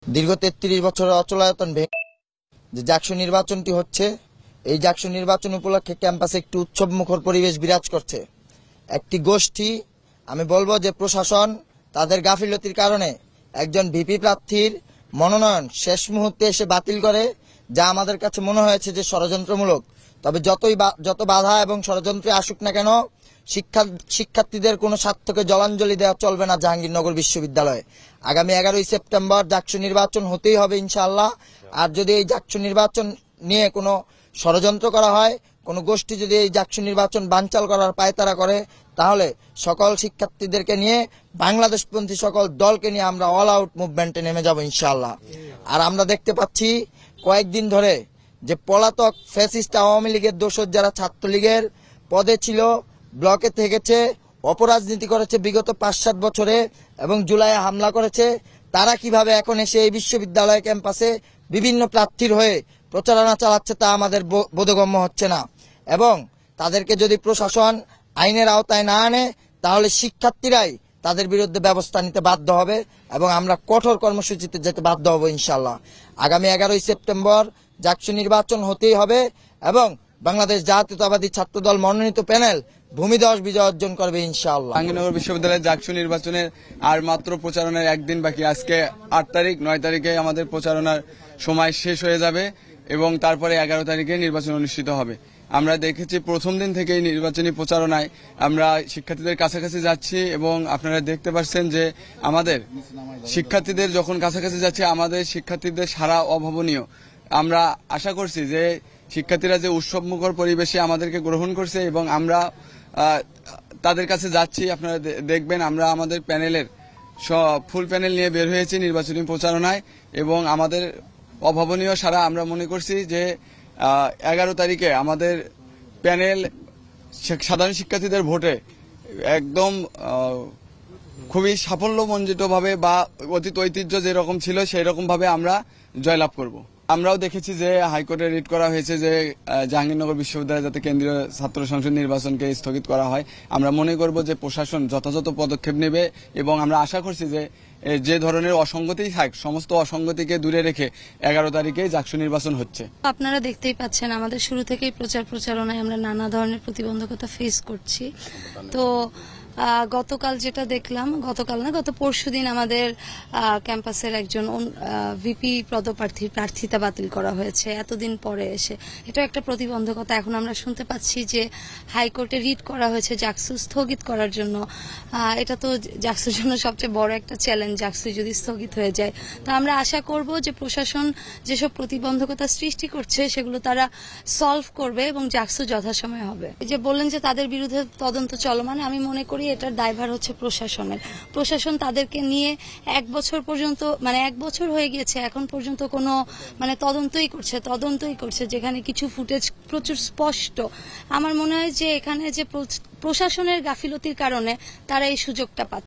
দীর্ঘ ৩৩ বছরের অচলায়তন ভেঙে যে জাকসু নির্বাচনটি হচ্ছে, এই জাকসু নির্বাচন উপলক্ষে ক্যাম্পাসে একটি উৎসবমুখর পরিবেশ বিরাজ করছে। একটি গোষ্ঠী, আমি বলবো যে প্রশাসন তাদের গাফিলতির কারণে একজন ভিপি প্রার্থীর মনোনয়ন শেষ মুহূর্তে এসে বাতিল করে, যা আমাদের কাছে মনে হয়েছে যে ষড়যন্ত্রমূলক। তবে যত বাধা এবং ষড়যন্ত্রে আসুক না কেন, শিক্ষার্থীদের কোনো স্বার্থকে জলাঞ্জলি দেওয়া চলবে না জাহাঙ্গীরনগর বিশ্ববিদ্যালয়ে। আগামী 11ই সেপ্টেম্বর জাকসু নির্বাচন হতেই হবে ইনশাআল্লাহ। আর যদি এই জাকসু নির্বাচন নিয়ে কোনো ষড়যন্ত্র করা হয়, কোনো গোষ্ঠী যদি এই জাকসু নির্বাচন বানচাল করার পায়তারা করে, তাহলে সকল শিক্ষার্থীদেরকে নিয়ে, বাংলাদেশপন্থী সকল দলকে নিয়ে আমরা অল আউট মুভমেন্টে নেমে যাব ইনশাআল্লাহ। আর আমরা দেখতে পাচ্ছি কয়েকদিন ধরে যে পলাতক ফ্যাসিস্ট আওয়ামী লীগের দোসর যারা ছাত্রলীগের পদে ছিল, ব্লকে থেকেছে, অপরাজনীতি করেছে বিগত ৫-৭ বছরে এবং জুলাইয়ে হামলা করেছে, তারা কিভাবে এখন এসে এই বিশ্ববিদ্যালয় ক্যাম্পাসে বিভিন্ন প্রার্থীর হয়ে প্রচারণা চালাচ্ছে তা আমাদের বোধগম্য হচ্ছে না। এবং তাদেরকে যদি প্রশাসন আইনের আওতায় না আনে, তাহলে শিক্ষার্থীরাই তাদের বিরুদ্ধে ব্যবস্থা নিতে বাধ্য হবে এবং আমরা কঠোর কর্মসূচিতে যেতে বাধ্য হব ইনশাআল্লাহ। আগামী 11ই সেপ্টেম্বর জাকসু নির্বাচন হতেই হবে এবং বাংলাদেশ জাতীয়তাবাদী ছাত্রদল মনোনীত প্যানেল ভূমিধস বিজয় অর্জন করবে ইনশাআল্লাহ। জাহাঙ্গীরনগর বিশ্ববিদ্যালয়ের জাকসু নির্বাচনের আর মাত্র প্রচারণার একদিন বাকি। আজকে 8 তারিখ, 9 তারিখে আমাদের প্রচারণার সময় শেষ হয়ে যাবে এবং তারপরে 11 তারিখে নির্বাচন অনুষ্ঠিত হবে। আমরা দেখেছি প্রথম দিন থেকেই নির্বাচনী প্রচারণায় আমরা শিক্ষার্থীদের কাছাকাছি যাচ্ছি এবং আপনারা দেখতে পাচ্ছেন যে আমাদের শিক্ষার্থীদের যখন কাছাকাছি যাচ্ছে, আমাদের শিক্ষার্থীদের সারা অভাবনীয়। আমরা আশা করছি যে শিক্ষার্থীরা যে উৎসবমুখর পরিবেশে আমাদেরকে গ্রহণ করছে এবং আমরা তাদের কাছে যাচ্ছি। আপনারা দেখবেন আমরা আমাদের প্যানেলের ফুল প্যানেল নিয়ে বের হয়েছি নির্বাচনী প্রচারণায় এবং আমাদের অভাবনীয় সারা আমরা মনে করছি যে 11 তারিখে আমাদের প্যানেল সাধারণ শিক্ষার্থীদের ভোটে একদম খুবই সাফল্যমণ্ডিতভাবে বা অতীত ঐতিহ্য যেরকম ছিল সেই রকম ভাবে আমরা জয়লাভ করব। আমরাও দেখেছি যে হাইকোর্টে রিট করা হয়েছে যে জাহাঙ্গীরনগর বিশ্ববিদ্যালয়ে যাতে কেন্দ্রীয় ছাত্র সংসদ নির্বাচনকে স্থগিত করা হয়। আমরা মনে করব যে প্রশাসন যথাযথ পদক্ষেপ নেবে এবং আমরা আশা করছি যে ধরনের অসঙ্গতি থাক, সমস্ত অসঙ্গতিকে দূরে রেখে 11 তারিখে জাকসু নির্বাচন হচ্ছে। আপনারা দেখতেই পাচ্ছেন আমাদের শুরু থেকেই প্রচারণায় আমরা নানা ধরনের প্রতিবন্ধকতা ফেস করছি। তো গতকাল যেটা দেখলাম, গত পরশুদিন আমাদের ক্যাম্পাসের একজন ভিপি প্রার্থিতা বাতিল করা হয়েছে এতদিন পরে এসে। এটা একটা প্রতিবন্ধকতা। এখন আমরা শুনতে পাচ্ছি যে হাইকোর্টে রিট করা হয়েছে জাকসু স্থগিত করার জন্য। এটা তো জাকসুর জন্য সবচেয়ে বড় একটা চ্যালেঞ্জ, জাকসু যদি স্থগিত হয়ে যায়। তো আমরা আশা করব যে প্রশাসন যেসব প্রতিবন্ধকতা সৃষ্টি করছে সেগুলো তারা সলভ করবে এবং জাকসু যথাসময়ে হবে। এই যে বললেন যে তাদের বিরুদ্ধে তদন্ত চলমান, আমি মনে করি এটার দায়ভার হচ্ছে প্রশাসনের। প্রশাসন তাদেরকে নিয়ে 1 বছর পর্যন্ত, 1 বছর হয়ে গিয়েছে, এখন পর্যন্ত কোনো তদন্তই করছে, যেখানে কিছু ফুটেজ প্রচুর স্পষ্ট। আমার মনে হয় যে এখানে যে প্রশাসনের গাফিলতির কারণে তারা এই সুযোগটা পাচ্ছে।